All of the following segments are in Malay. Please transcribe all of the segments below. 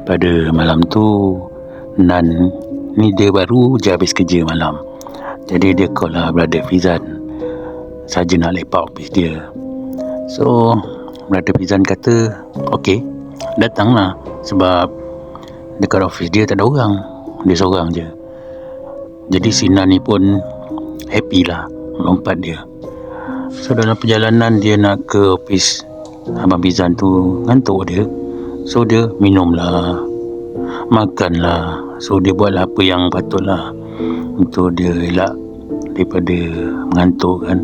pada malam tu Nan ni dia baru je habis kerja malam. Jadi dia call lah Brother Fizan saja nak lepak office dia. So Brother Fizan kata okey, datanglah, sebab dekat office dia tak ada orang, dia seorang je. Jadi si Nan ni pun happy lah lompat dia. So dalam perjalanan dia nak ke office Abang Fizan tu, ngantuk dia. So dia minum lah, makan lah. So dia buat lah apa yang patut lah untuk dia elak daripada mengantuk kan.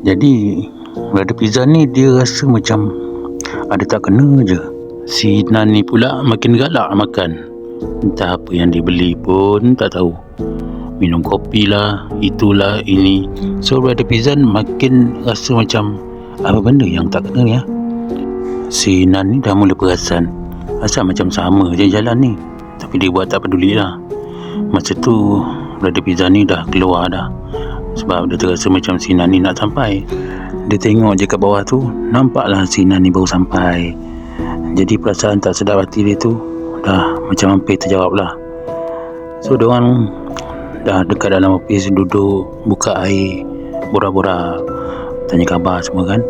Jadi Brother Fizan ni dia rasa macam ada tak kena je. Si Nan ni pula makin galak makan. Entah apa yang dia beli pun tak tahu. Minum kopi lah, itulah ini. So Brother Fizan makin rasa macam apa benda yang tak kena ni ya. Si Nan ni dah mula perasan asal macam sama je jalan ni, tapi dia buat tak peduli lah. Masa tu Brother Fizan ni dah keluar dah, sebab dia terasa macam si Nan ni nak sampai. Dia tengok je kat bawah tu, nampaklah si Nan ni baru sampai. Jadi perasaan tak sedap hati dia tu dah macam hampir terjawab lah. So diorang dah dekat dalam office, duduk buka air, borak-borak, tanya khabar semua kan.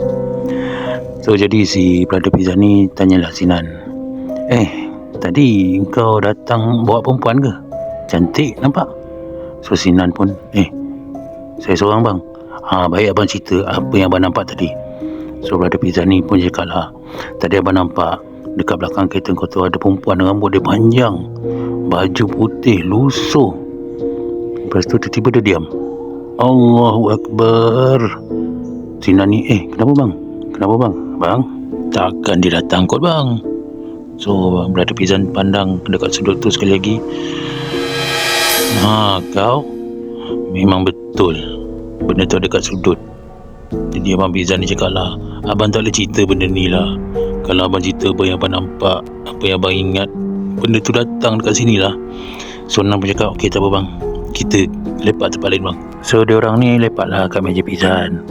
So jadi si Brother Fizan ni tanyalah si Nan, tadi kau datang bawa perempuan ke? Cantik nampak. So si Nan pun saya seorang bang. Baik abang cerita apa yang abang nampak tadi. So Brother Fizan ni pun cakap lah, tadi abang nampak dekat belakang kereta kau tu ada perempuan, rambut dia panjang, baju putih, lusuh. Lepas tu tiba-tiba dia diam. Allahu Akbar. Si Nan ni, kenapa bang? Bang, takkan dia datang kot bang. So Brother Fizan pandang dekat sudut tu sekali lagi. Kau memang betul benda tu ada dekat sudut. Jadi Abang Fizan ni cakap lah, abang tak boleh cerita benda ni lah. Kalau abang cerita apa yang abang nampak, apa yang abang ingat, benda tu datang dekat sini lah. So Nan pun cakap okey tak apa bang, kita lepak tempat lain bang. So diorang ni lepak lah kat meja Fizan.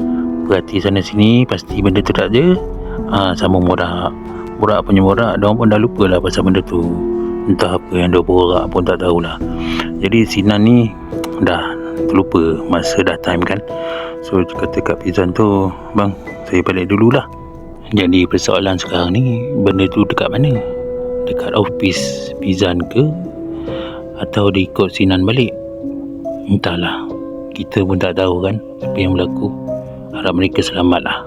Perhati sana sini, pasti benda tu tak ada. Sama borak punya borak, diorang pun dah lupa lah pasal benda tu. Entah apa yang dia borak pun tak tahulah. Jadi si Nan ni dah terlupa masa dah time kan. So kata kat Fizan tu, bang saya balik dululah. Jadi persoalan sekarang ni, benda tu dekat mana? Dekat office Fizan ke, atau dia ikut si Nan balik? Entahlah, kita pun tak tahu kan apa yang berlaku. Harap mereka selamat lah.